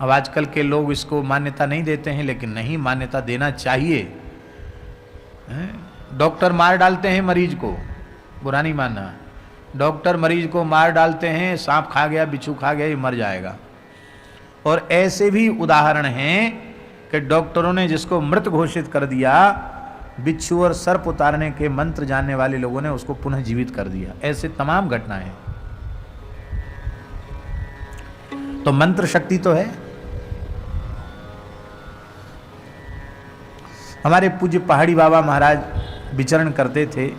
अब आजकल के लोग इसको मान्यता नहीं देते हैं, लेकिन नहीं, मान्यता देना चाहिए। डॉक्टर मार डालते हैं मरीज को, बुरा नहीं मानना। डॉक्टर मरीज को मार डालते हैं, सांप खा गया, बिच्छू खा गया, ये मर जाएगा। और ऐसे भी उदाहरण हैं कि डॉक्टरों ने जिसको मृत घोषित कर दिया, बिच्छू और सर्प उतारने के मंत्र जानने वाले लोगों ने उसको पुनः जीवित कर दिया। ऐसे तमाम घटनाएं। तो मंत्र शक्ति तो है। हमारे पूज्य पहाड़ी बाबा महाराज विचरण करते थे,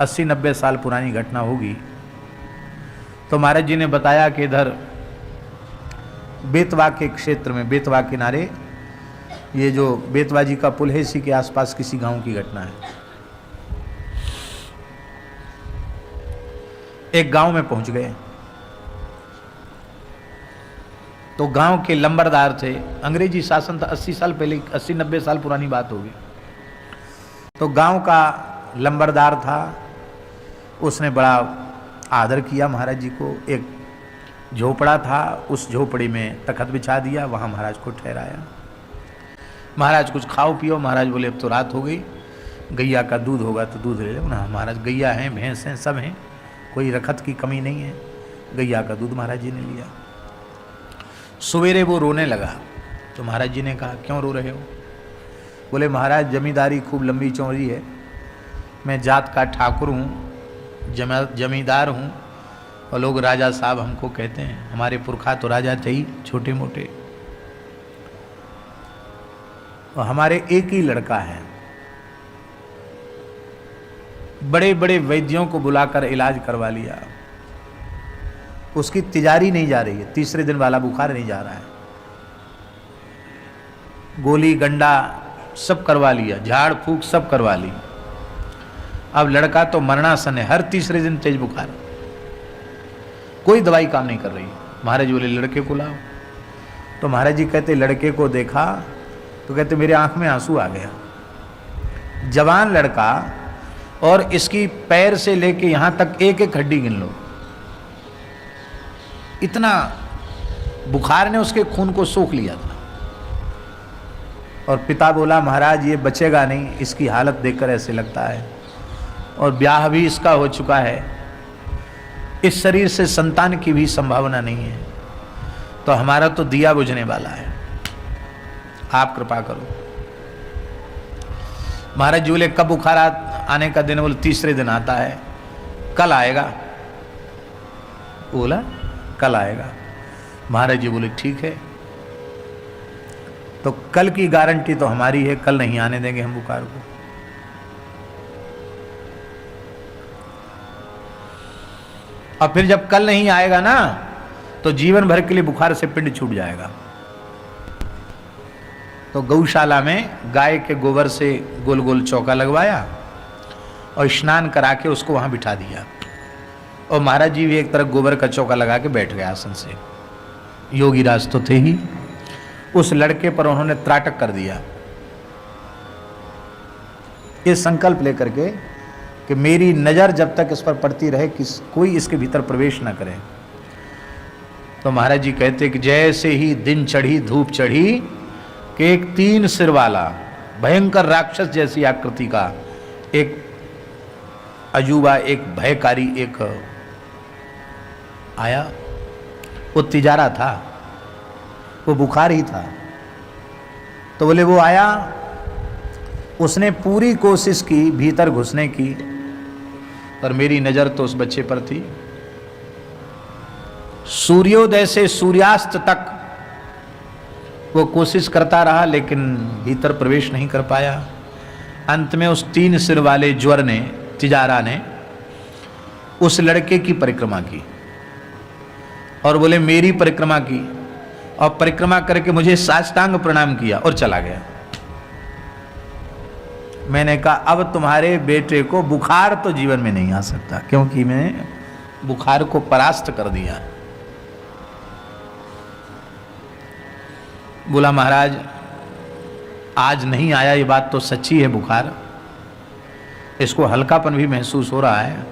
80-90 साल पुरानी घटना होगी। तो महाराज जी ने बताया कि इधर बेतवा के क्षेत्र में, बेतवा किनारे, ये जो बेतवा जी का पुल है, इसी के आसपास किसी गांव की घटना है। एक गांव में पहुंच गए तो गांव के लंबरदार थे। अंग्रेजी शासन था 80 साल पहले, 80-90 साल पुरानी बात होगी। तो गांव का लंबरदार था, उसने बड़ा आदर किया महाराज जी को। एक झोपड़ा था, उस झोपड़ी में तखत बिछा दिया, वहाँ महाराज को ठहराया। महाराज कुछ खाओ पियो। महाराज बोले अब तो रात हो गई, गैया का दूध होगा तो दूध ले लो ना। महाराज गैया हैं, भैंस हैं, सब हैं, कोई रखत की कमी नहीं है। गैया का दूध महाराज जी ने लिया। सवेरे वो रोने लगा तो महाराज जी ने कहा क्यों रो रहे हो? बोले महाराज जमींदारी खूब लंबी चौड़ी है, मैं जात का ठाकुर हूँ, जमींदार हूँ, और लोग राजा साहब हमको कहते हैं। हमारे पुरखा तो राजा थे ही, छोटे मोटे, और हमारे एक ही लड़का है। बड़े बड़े वैद्यों को बुलाकर इलाज करवा लिया, उसकी तिजारी नहीं जा रही है, तीसरे दिन वाला बुखार नहीं जा रहा है। गोली गंडा सब करवा लिया, झाड़ फूक सब करवा ली। अब लड़का तो मरणासन है, हर तीसरे दिन तेज बुखार, कोई दवाई काम नहीं कर रही। महाराज बोले लड़के को लाओ। तो महाराज जी कहते लड़के को देखा तो कहते मेरे आंख में आंसू आ गया। जवान लड़का, और इसकी पैर से लेके यहां तक एक एक हड्डी गिन लो, इतना बुखार ने उसके खून को सोख लिया था। और पिता बोला महाराज ये बचेगा नहीं, इसकी हालत देखकर ऐसे लगता है, और ब्याह भी इसका हो चुका है, इस शरीर से संतान की भी संभावना नहीं है, तो हमारा तो दिया बुझने वाला है, आप कृपा करो। महाराज जी बोले कब बुखार आने का दिन? बोले तीसरे दिन आता है। कल आएगा? बोला कल आएगा। महाराज जी बोले ठीक है, तो कल की गारंटी तो हमारी है, कल नहीं आने देंगे हम बुखार को। और फिर जब कल नहीं आएगा ना, तो जीवन भर के लिए बुखार से पिंड छूट जाएगा। तो गौशाला में गाय के गोबर से गोल गोल चौका लगवाया और स्नान करा के उसको वहां बिठा दिया। और महाराज जी भी एक तरफ गोबर का चौका लगा के बैठ गए आसन से। योगी राज तो थे ही। उस लड़के पर उन्होंने त्राटक कर दिया, ये संकल्प लेकर के कि मेरी नजर जब तक इस पर पड़ती रहे कि कोई इसके भीतर प्रवेश न करे। तो महाराज जी कहते कि जैसे ही दिन चढ़ी, धूप चढ़ी, कि एक 3 सिर वाला भयंकर राक्षस जैसी आकृति का एक अजूबा, एक भयकारी एक आया। वो तिजारा था, वो बुखार ही था। तो बोले वो आया, उसने पूरी कोशिश की भीतर घुसने की, पर मेरी नजर तो उस बच्चे पर थी। सूर्योदय से सूर्यास्त तक वो कोशिश करता रहा, लेकिन भीतर प्रवेश नहीं कर पाया। अंत में उस 3 सिर वाले ज्वर ने, तिजारा ने, उस लड़के की परिक्रमा की और बोले मेरी परिक्रमा की, और परिक्रमा करके मुझे साष्टांग प्रणाम किया और चला गया। मैंने कहा अब तुम्हारे बेटे को बुखार तो जीवन में नहीं आ सकता, क्योंकि मैंने बुखार को परास्त कर दिया। बोला महाराज आज नहीं आया, ये बात तो सच्ची है, बुखार, इसको हल्कापन भी महसूस हो रहा है,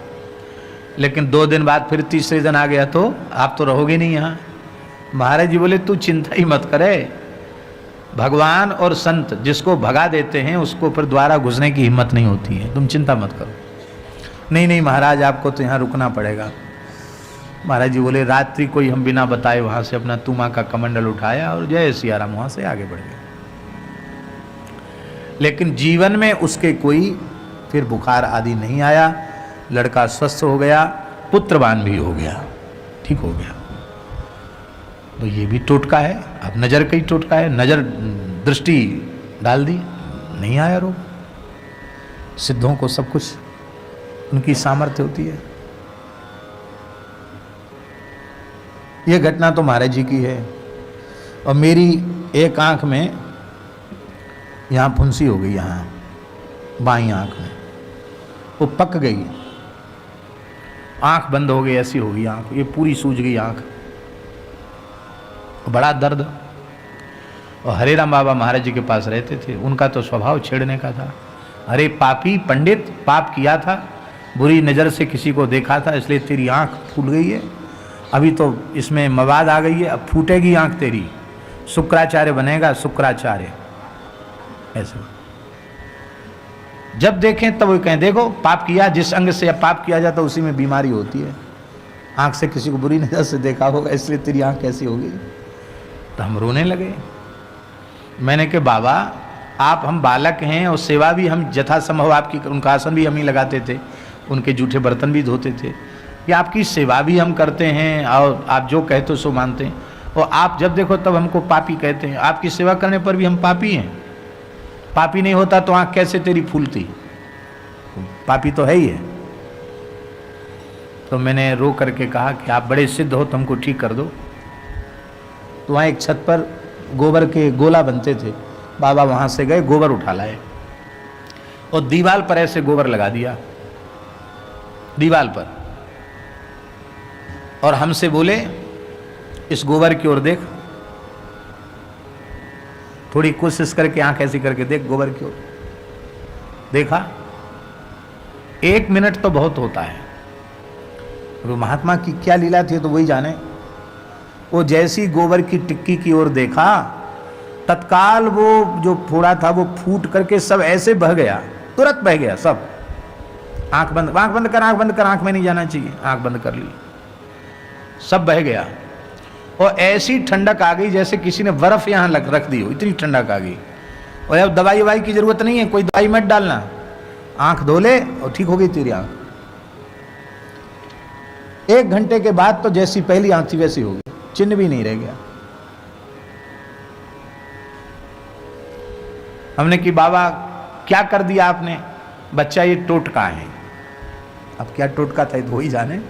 लेकिन 2 दिन बाद फिर तीसरे दिन आ गया तो आप तो रहोगे नहीं यहाँ। महाराज जी बोले तू चिंता ही मत करे, भगवान और संत जिसको भगा देते हैं उसको फिर दोबारा घुसने की हिम्मत नहीं होती है, तुम चिंता मत करो। नहीं नहीं महाराज आपको तो यहाँ रुकना पड़ेगा। महाराज जी बोले रात्रि को ही हम बिना बताए वहां से अपना तुमा का कमंडल उठाया और जय सियाराम वहां से आगे बढ़ गए। लेकिन जीवन में उसके कोई फिर बुखार आदि नहीं आया, लड़का स्वस्थ हो गया, पुत्रवान भी हो गया, ठीक हो गया। तो ये भी टोटका है, अब नजर का ही टोटका है, नजर दृष्टि डाल दी, नहीं आया रोग। सिद्धों को सब कुछ उनकी सामर्थ्य होती है। यह घटना तो महाराज जी की है। और मेरी एक आंख में यहाँ फुंसी हो गई, यहाँ बाईं आंख में वो पक गई, आंख बंद हो गई, ऐसी हो गई आंख, ये पूरी सूज गई आंख, बड़ा दर्द। और हरे राम बाबा महाराज जी के पास रहते थे, उनका तो स्वभाव छेड़ने का था। अरे पापी पंडित, पाप किया था, बुरी नज़र से किसी को देखा था, इसलिए तेरी आंख फूट गई है, अभी तो इसमें मवाद आ गई है, अब फूटेगी आंख तेरी, शुक्राचार्य बनेगा, शुक्राचार्य। ऐसे जब देखें तब वो कहें देखो पाप किया, जिस अंग से पाप किया जाता उसी में बीमारी होती है। आंख से किसी को बुरी नज़र से देखा होगा इसलिए तेरी आंख कैसी होगी। तो हम रोने लगे। मैंने कहा बाबा आप, हम बालक हैं और सेवा भी हम यथासंभव आपकी, उनका आसन भी हम ही लगाते थे, उनके जूठे बर्तन भी धोते थे, कि आपकी सेवा भी हम करते हैं और आप जो कहते हो सो मानते हैं, और आप जब देखो तब हमको पापी कहते हैं। आपकी सेवा करने पर भी हम पापी हैं। पापी नहीं होता तो आंख कैसे तेरी फूलती, पापी तो है ही है। तो मैंने रो करके कहा कि आप बड़े सिद्ध हो तो हमको ठीक कर दो। तो वहाँ एक छत पर गोबर के गोला बनते थे, बाबा वहाँ से गए, गोबर उठा लाए और दीवार पर ऐसे गोबर लगा दिया, दीवार पर, और हमसे बोले इस गोबर की ओर देख, थोड़ी कोशिश करके आंख ऐसी करके देख गोबर की ओर। देखा, 1 मिनट तो बहुत होता है। तो महात्मा की क्या लीला थी तो वही जाने। वो जैसी गोबर की टिक्की की ओर देखा, तत्काल वो जो फोड़ा था वो फूट करके सब ऐसे बह गया, तुरंत बह गया सब। आंख बंद, आंख बंद कर, आंख बंद कर, आंख में नहीं जाना चाहिए, आंख बंद कर ली, सब बह गया। और ऐसी ठंडक आ गई जैसे किसी ने बर्फ यहां रख दी हो, इतनी ठंडक आ गई। और अब दवाई ववाई की जरूरत नहीं है, कोई दवाई मत डालना, आंख धो ले और ठीक हो गई तेरी आंख। 1 घंटे के बाद तो जैसी पहली आंख थी वैसी हो गई, चिन्ह भी नहीं रह गया। हमने कि बाबा क्या कर दिया आपने? बच्चा ये टोटका है। अब क्या टोटका था तो वही जाने।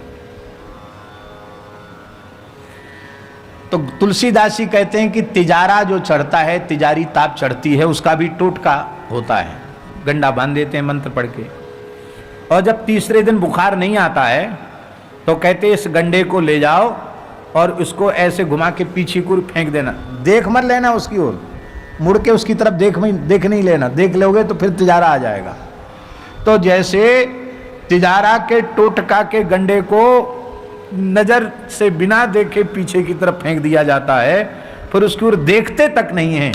तो तुलसीदास जी कहते हैं कि तिजारा जो चढ़ता है, तिजारी ताप चढ़ती है, उसका भी टोटका होता है। गंडा बांध देते हैं मंत्र पढ़ के। और जब तीसरे दिन बुखार नहीं आता है तो कहते इस गंडे को ले जाओ और उसको ऐसे घुमा के पीछे को फेंक देना, देख मत लेना उसकी ओर, मुड़ के उसकी तरफ देख नहीं लेना, देख लोगे तो फिर तिजारा आ जाएगा। तो जैसे तिजारा के टोटका के गंडे को नजर से बिना देखे पीछे की तरफ फेंक दिया जाता है, फिर उसकी ओर देखते तक नहीं है।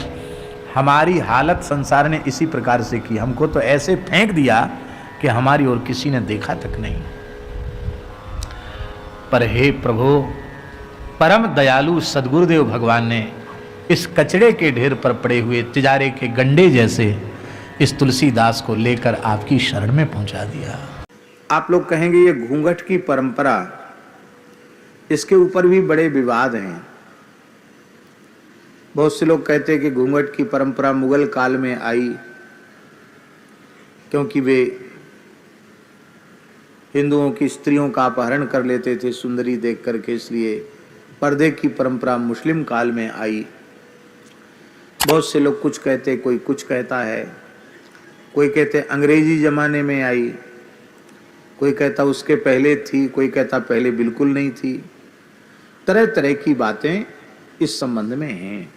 हमारी हालत संसार ने इसी प्रकार से की, हमको तो ऐसे फेंक दिया कि हमारी ओर किसी ने देखा तक नहीं। पर हे प्रभु, परम दयालु सदगुरुदेव भगवान ने इस कचड़े के ढेर पर पड़े हुए तिजारे के गंडे जैसे इस तुलसीदास को लेकर आपकी शरण में पहुंचा दिया। आप लोग कहेंगे ये घूंघट की परंपरा, इसके ऊपर भी बड़े विवाद हैं। बहुत से लोग कहते हैं कि घूंघट की परंपरा मुगल काल में आई, क्योंकि वे हिंदुओं की स्त्रियों का अपहरण कर लेते थे सुंदरी देख करके, इसलिए पर्दे की परंपरा मुस्लिम काल में आई। बहुत से लोग कुछ कहते, कोई कुछ कहता है, कोई कहते अंग्रेजी जमाने में आई, कोई कहता उसके पहले थी, कोई कहता पहले बिल्कुल नहीं थी। तरह तरह की बातें इस संबंध में हैं।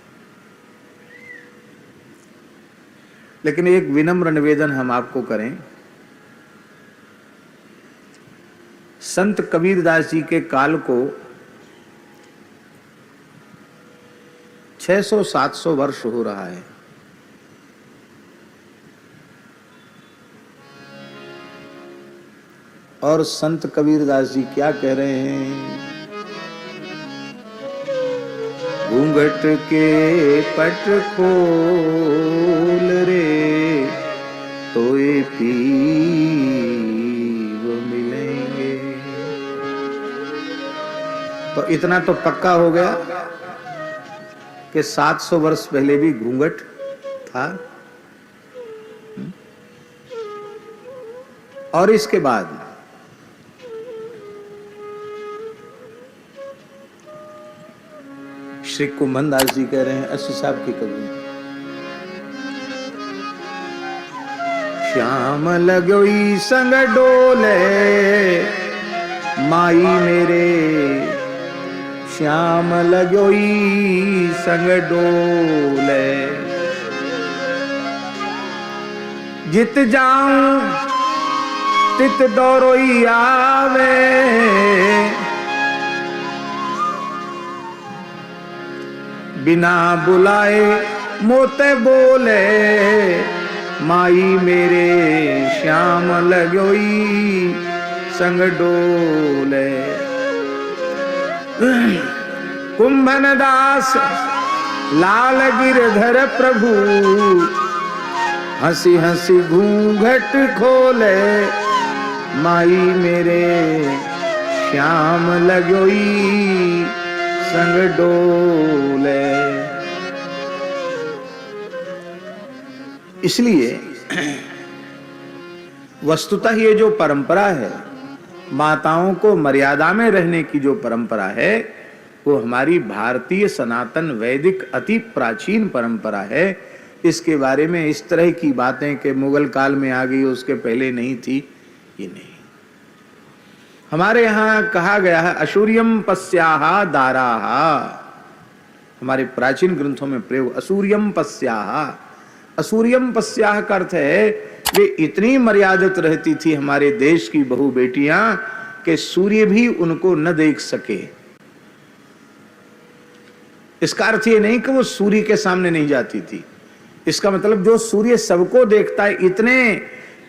लेकिन एक विनम्र निवेदन हम आपको करें, संत कबीरदास जी के काल को 600-700 वर्ष हो रहा है। और संत कबीरदास जी क्या कह रहे हैं? घूंघट के पट खोल रे तो ये पीव मिलेंगे। तो इतना तो पक्का हो गया कि 700 वर्ष पहले भी घूंघट था। और इसके बाद श्री कुंभन दास जी कह रहे हैं, अस्सी साहब की कवि, श्याम लगोई संग डोले माई मेरे, श्याम लगोई संग डोले, जित जाऊं तित दौरोई आवे, बिना बुलाए मोते बोले माई मेरे, श्याम लगोई संग डोले। कुंभन दास लाल गिरधर प्रभु, हंसी हंसी घूंघट खोले माई मेरे, श्याम लगोई संग डोले। इसलिए वस्तुतः ये जो परंपरा है, माताओं को मर्यादा में रहने की जो परंपरा है, वो हमारी भारतीय सनातन वैदिक अति प्राचीन परंपरा है। इसके बारे में इस तरह की बातें कि मुगल काल में आ गई, उसके पहले नहीं थी, ये नहीं। हमारे यहाँ कहा गया है असूर्यम पस्याहा दाराहा, हमारे प्राचीन ग्रंथों में प्रयोग असूर्यम पस्याहा। असूर्यम पस्याह का अर्थ है वे इतनी मर्यादित रहती थी हमारे देश की बहु बेटियां कि सूर्य भी उनको न देख सके। इसका अर्थ ये नहीं कि वो सूर्य के सामने नहीं जाती थी, इसका मतलब जो सूर्य सबको देखता है,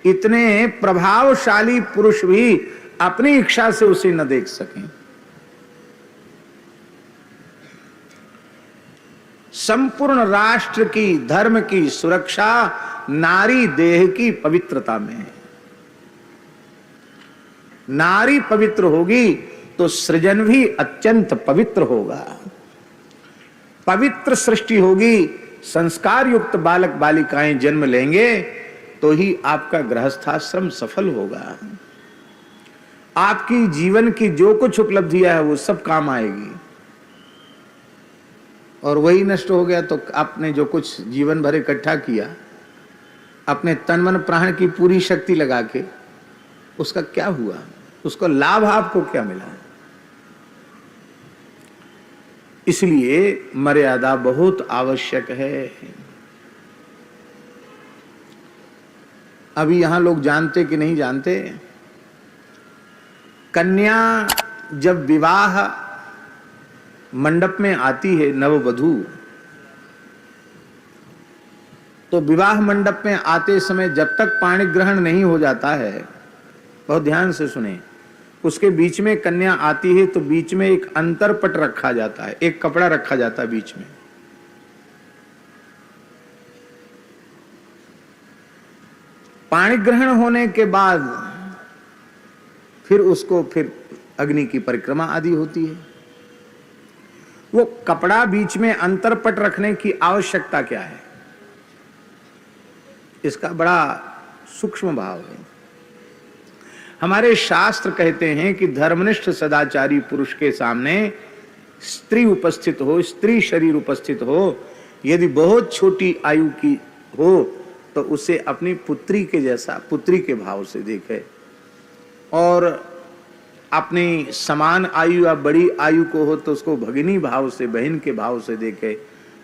इतने प्रभावशाली पुरुष भी अपनी इच्छा से उसे न देख सकें। संपूर्ण राष्ट्र की, धर्म की सुरक्षा नारी देह की पवित्रता में है। नारी पवित्र होगी तो सृजन भी अत्यंत पवित्र होगा। पवित्र सृष्टि होगी, संस्कार युक्त बालक बालिकाएं जन्म लेंगे तो ही आपका गृहस्थाश्रम सफल होगा। आपकी जीवन की जो कुछ उपलब्धियां है वो सब काम आएगी। और वही नष्ट हो गया तो आपने जो कुछ जीवन भर इकट्ठा किया, अपने तन मन प्राण की पूरी शक्ति लगा के, उसका क्या हुआ? उसका लाभ आपको क्या मिला? इसलिए मर्यादा बहुत आवश्यक है। अभी यहां लोग जानते कि नहीं जानते, कन्या जब विवाह मंडप में आती है, नववधू, तो विवाह मंडप में आते समय जब तक पाणी ग्रहण नहीं हो जाता है, बहुत ध्यान से सुने, उसके बीच में कन्या आती है तो बीच में एक अंतरपट रखा जाता है, एक कपड़ा रखा जाता है बीच में। पाणी ग्रहण होने के बाद फिर अग्नि की परिक्रमा आदि होती है। वो कपड़ा बीच में अंतरपट रखने की आवश्यकता क्या है? इसका बड़ा सूक्ष्म भाव है। हमारे शास्त्र कहते हैं कि धर्मनिष्ठ सदाचारी पुरुष के सामने स्त्री उपस्थित हो, स्त्री शरीर उपस्थित हो, यदि बहुत छोटी आयु की हो तो उसे अपनी पुत्री के जैसा, पुत्री के भाव से देखे, और अपनी समान आयु या बड़ी आयु को हो तो उसको भगिनी भाव से, बहन के भाव से देखे,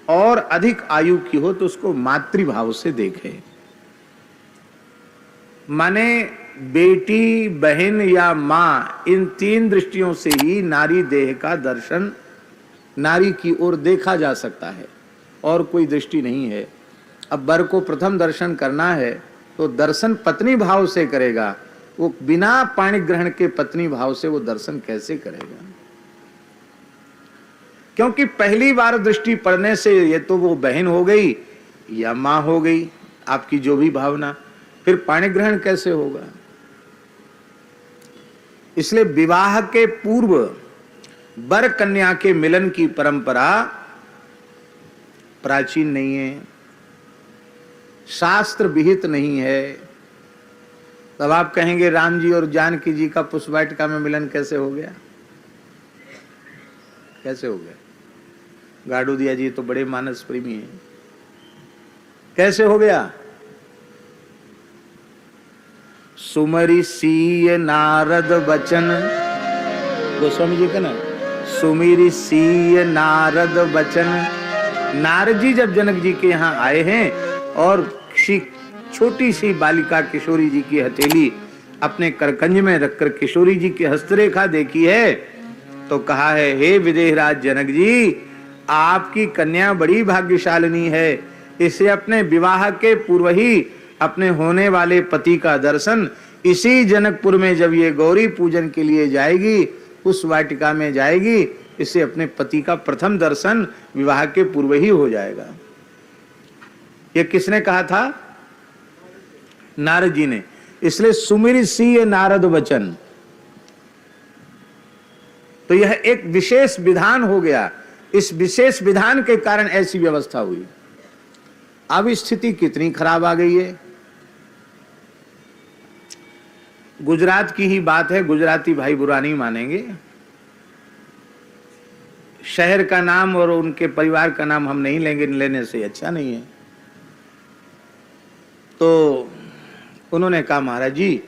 और अधिक आयु की हो तो उसको मातृभाव से देखे। माने बेटी, बहन या मां, इन तीन दृष्टियों से ही नारी देह का दर्शन नारी की ओर देखा जा सकता है। और कोई दृष्टि नहीं है। अब वर को प्रथम दर्शन करना है तो दर्शन पत्नी भाव से करेगा, वो बिना पाणी ग्रहण के पत्नी भाव से वो दर्शन कैसे करेगा? क्योंकि पहली बार दृष्टि पड़ने से ये तो वो बहन हो गई या मां हो गई, आपकी जो भी भावना, फिर पाणी ग्रहण कैसे होगा? इसलिए विवाह के पूर्व वर कन्या के मिलन की परंपरा प्राचीन नहीं है, शास्त्र विहित नहीं है। तब आप कहेंगे राम जी और जानकी जी का पुष्प वाटिका में मिलन कैसे हो गया? कैसे हो गया? गाडोदिया जी तो बड़े मानस प्रेमी हैं, कैसे हो गया? सुमरि सीय नारद बचन, गोस्वामी जी का ना, सुमिरि सीय नारद बचन। नारद जी जब जनक जी के यहाँ आए हैं और छोटी सी बालिका किशोरी जी की हथेली अपने करकंज में रखकर किशोरी जी की हस्तरेखा देखी है तो कहा है, हे विदेहराज जनक जी, आपकी कन्या बड़ी भाग्यशालिनी है, इसे अपने विवाह के पूर्व ही अपने होने वाले पति का दर्शन इसी जनकपुर में जब ये गौरी पूजन के लिए जाएगी, उस वाटिका में जाएगी, इसे अपने पति का प्रथम दर्शन विवाह के पूर्व ही हो जाएगा। ये किसने कहा था? नारद जी ने। इसलिए सुमिरि सीय नारद वचन, तो यह एक विशेष विधान हो गया। इस विशेष विधान के कारण ऐसी व्यवस्था हुई। अब स्थिति कितनी खराब आ गई है। गुजरात की ही बात है, गुजराती भाई बुरा नहीं मानेंगे। शहर का नाम और उनके परिवार का नाम हम नहीं लेंगे, लेने से अच्छा नहीं है। तो उन्होंने कहा, महाराज जी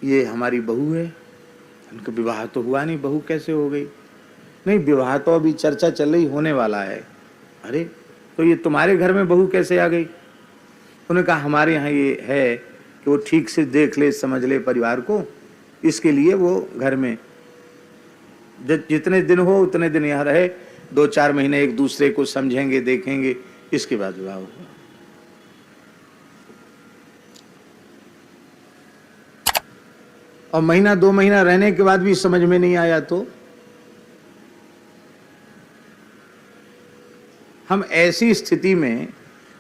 ये हमारी बहू है, उनका विवाह तो हुआ नहीं, बहू कैसे हो गई? नहीं, विवाह तो अभी चर्चा चल रही, होने वाला है। अरे तो ये तुम्हारे घर में बहू कैसे आ गई? उन्होंने कहा, हमारे यहाँ ये है कि वो ठीक से देख ले, समझ ले परिवार को, इसके लिए वो घर में जितने दिन हो उतने दिन यहाँ रहे, 2-4 महीने एक दूसरे को समझेंगे, देखेंगे, इसके बाद विवाह होगा। और महीना 2 महीना रहने के बाद भी समझ में नहीं आया तो हम ऐसी स्थिति में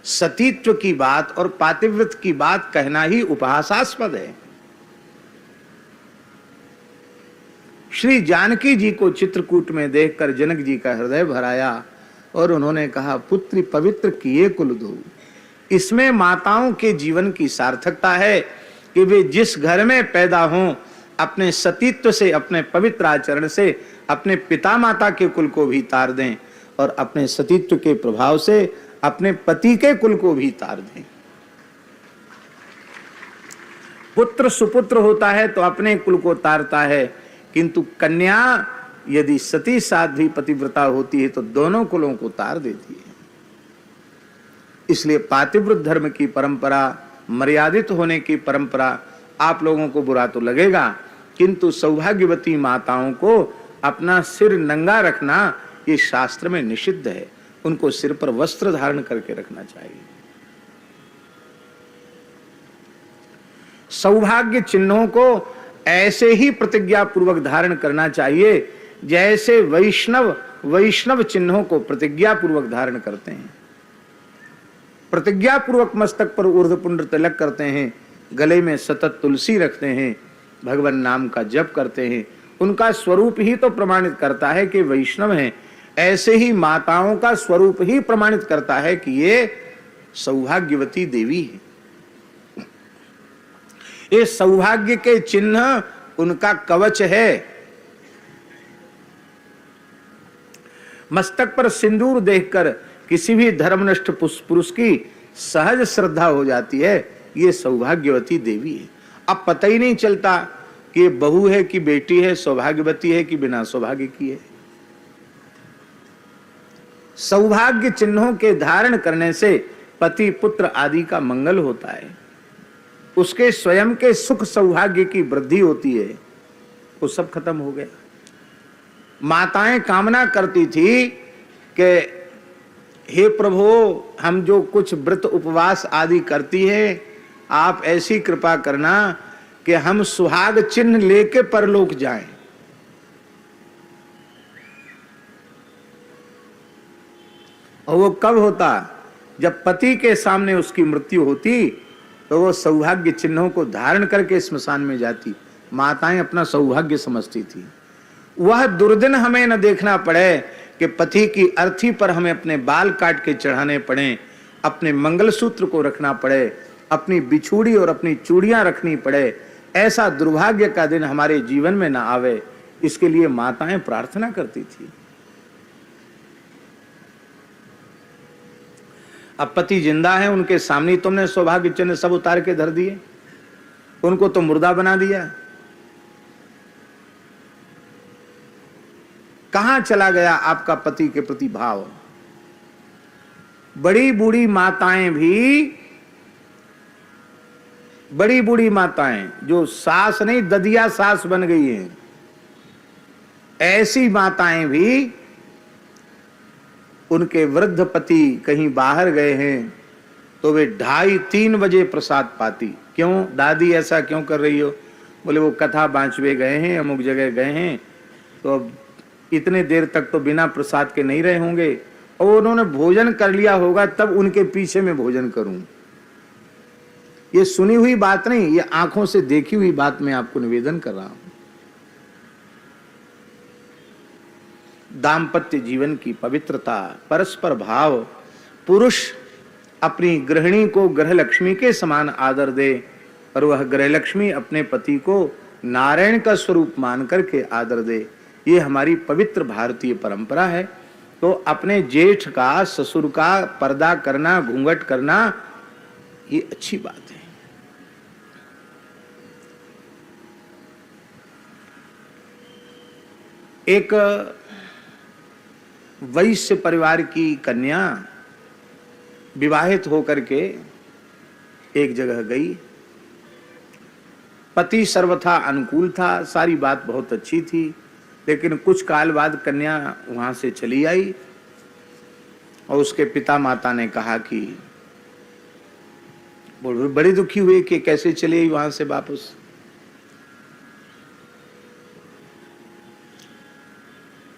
सतीत्व की बात और पातिव्रत की बात कहना ही उपहासास्पद है। श्री जानकी जी को चित्रकूट में देखकर जनक जी का हृदय भराया और उन्होंने कहा, पुत्री पवित्र किए कुल दो। इसमें माताओं के जीवन की सार्थकता है कि वे जिस घर में पैदा हों, अपने सतीत्व से, अपने पवित्र आचरण से अपने पिता माता के कुल को भी तार दें और अपने सतीत्व के प्रभाव से अपने पति के कुल को भी तार दें। पुत्र सुपुत्र होता है तो अपने कुल को तारता है, किंतु कन्या यदि सती साध्वी पतिव्रता होती है तो दोनों कुलों को तार देती है। इसलिए पातिव्रत धर्म की परंपरा, मर्यादित होने की परंपरा, आप लोगों को बुरा तो लगेगा, किंतु सौभाग्यवती माताओं को अपना सिर नंगा रखना ये शास्त्र में निषिद्ध है। उनको सिर पर वस्त्र धारण करके रखना चाहिए। सौभाग्य चिन्हों को ऐसे ही प्रतिज्ञा पूर्वक धारण करना चाहिए जैसे वैष्णव चिन्हों को प्रतिज्ञा पूर्वक धारण करते हैं। प्रतिज्ञा पूर्वक मस्तक पर ऊर्ध्वपुंड तिलक करते हैं, गले में सतत तुलसी रखते हैं, भगवान नाम का जप करते हैं। उनका स्वरूप ही तो प्रमाणित करता है कि वैष्णव हैं। ऐसे ही माताओं का स्वरूप ही प्रमाणित करता है कि ये सौभाग्यवती देवी है। ये सौभाग्य के चिन्ह उनका कवच है। मस्तक पर सिंदूर देखकर किसी भी धर्मनिष्ठ पुरुष की सहज श्रद्धा हो जाती है, ये सौभाग्यवती देवी है। अब पता ही नहीं चलता कि बहू है कि बेटी है, सौभाग्यवती है कि बिना सौभाग्य की है। सौभाग्य चिन्हों के धारण करने से पति पुत्र आदि का मंगल होता है, उसके स्वयं के सुख सौभाग्य की वृद्धि होती है। वो सब खत्म हो गया। माताएं कामना करती थी कि हे प्रभु, हम जो कुछ व्रत उपवास आदि करती है, आप ऐसी कृपा करना कि हम सुहाग चिन्ह लेके परलोक जाएं। और वो कब होता? जब पति के सामने उसकी मृत्यु होती तो वो सौभाग्य चिन्हों को धारण करके स्मशान में जाती। माताएं अपना सौभाग्य समझती थी। वह दुर्दिन हमें न देखना पड़े कि पति की अर्थी पर हमें अपने बाल काट के चढ़ाने पड़े, अपने मंगलसूत्र को रखना पड़े, अपनी बिछुड़ी और अपनी चूड़ियां रखनी पड़े। ऐसा दुर्भाग्य का दिन हमारे जीवन में ना आवे, इसके लिए माताएं प्रार्थना करती थी। अब पति जिंदा है, उनके सामने तुमने सौभाग्य चिन्ह सब उतार के धर दिए, उनको तो मुर्दा बना दिया। कहां चला गया आपका पति के प्रति भाव? बड़ी बूढ़ी माताएं जो सास नहीं ददिया सास बन गई हैं, ऐसी माताएं भी उनके वृद्ध पति कहीं बाहर गए हैं तो वे 2:30-3 बजे प्रसाद पाती। क्यों दादी ऐसा क्यों कर रही हो? बोले वो कथा बांचवे गए हैं, अमुक जगह गए हैं, तो अब इतने देर तक तो बिना प्रसाद के नहीं रहे होंगे, और उन्होंने भोजन कर लिया होगा, तब उनके पीछे में भोजन करूं। ये सुनी हुई बात नहीं, ये आंखों से देखी हुई बात मैं आपको निवेदन कर रहा हूं। दाम्पत्य जीवन की पवित्रता, परस्पर भाव, पुरुष अपनी गृहिणी को ग्रह लक्ष्मी के समान आदर दे और वह ग्रह लक्ष्मी अपने पति को नारायण का स्वरूप मान करके आदर दे, ये हमारी पवित्र भारतीय परंपरा है। तो अपने जेठ का, ससुर का पर्दा करना, घूंघट करना, ये अच्छी बात है। एक वैश्य परिवार की कन्या विवाहित होकर के एक जगह गई। पति सर्वथा अनुकूल था, सारी बात बहुत अच्छी थी, लेकिन कुछ काल बाद कन्या वहां से चली आई और उसके पिता माता ने कहा कि बड़ी दुखी हुई कि कैसे चली आई वहां से वापस।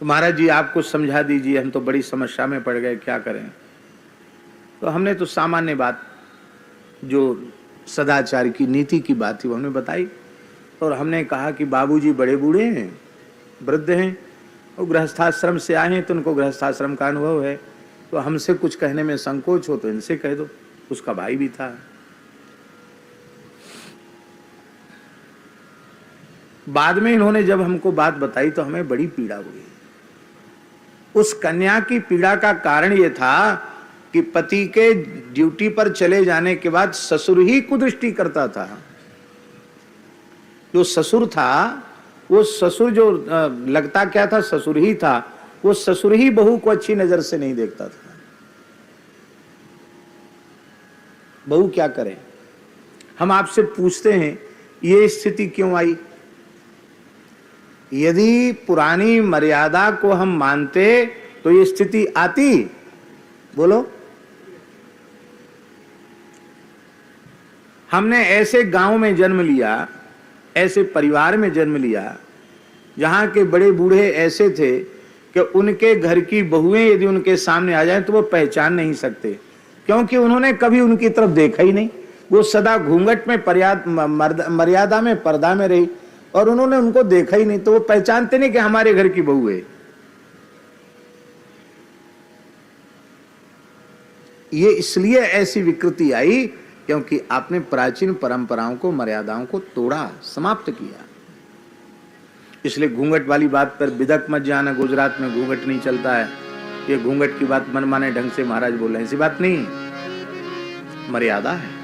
तो महाराज जी आप कुछ समझा दीजिए, हम तो बड़ी समस्या में पड़ गए, क्या करें? तो हमने तो सामान्य बात जो सदाचार की नीति की बात थी वो हमने बताई, और हमने कहा कि बाबूजी बड़े बूढ़े हैं, वृद्ध हैं, और गृहस्थाश्रम से आए हैं, तो उनको गृहस्थाश्रम का अनुभव है, तो हमसे कुछ कहने में संकोच हो तो इनसे कह दो। उसका भाई भी था। बाद में इन्होंने जब हमको बात बताई तो हमें बड़ी पीड़ा हुई। उस कन्या की पीड़ा का कारण यह था कि पति के ड्यूटी पर चले जाने के बाद ससुर ही कुदृष्टि करता था। जो ससुर था, वो ससुर जो लगता क्या था, ससुर ही था, वो ससुर ही बहू को अच्छी नजर से नहीं देखता था। बहू क्या करे? हम आपसे पूछते हैं ये स्थिति क्यों आई? यदि पुरानी मर्यादा को हम मानते तो ये स्थिति आती? बोलो। हमने ऐसे गांव में जन्म लिया, ऐसे परिवार में जन्म लिया जहां के बड़े बूढ़े ऐसे थे कि उनके घर की बहुएं यदि उनके सामने आ जाएं तो वो पहचान नहीं सकते, क्योंकि उन्होंने कभी उनकी तरफ देखा ही नहीं। वो सदा घूंघट में मर्यादा में पर्दा में रही और उन्होंने उनको देखा ही नहीं, तो वो पहचानते नहीं कि हमारे घर की बहू है। ये इसलिए ऐसी विकृति आई क्योंकि आपने प्राचीन परंपराओं को, मर्यादाओं को तोड़ा, समाप्त किया। इसलिए घूंघट वाली बात पर बिदक मत जाना, गुजरात में घूंघट नहीं चलता है, ये घूंघट की बात मनमाने ढंग से महाराज बोल रहे हैं, ऐसी बात नहीं, मर्यादा है।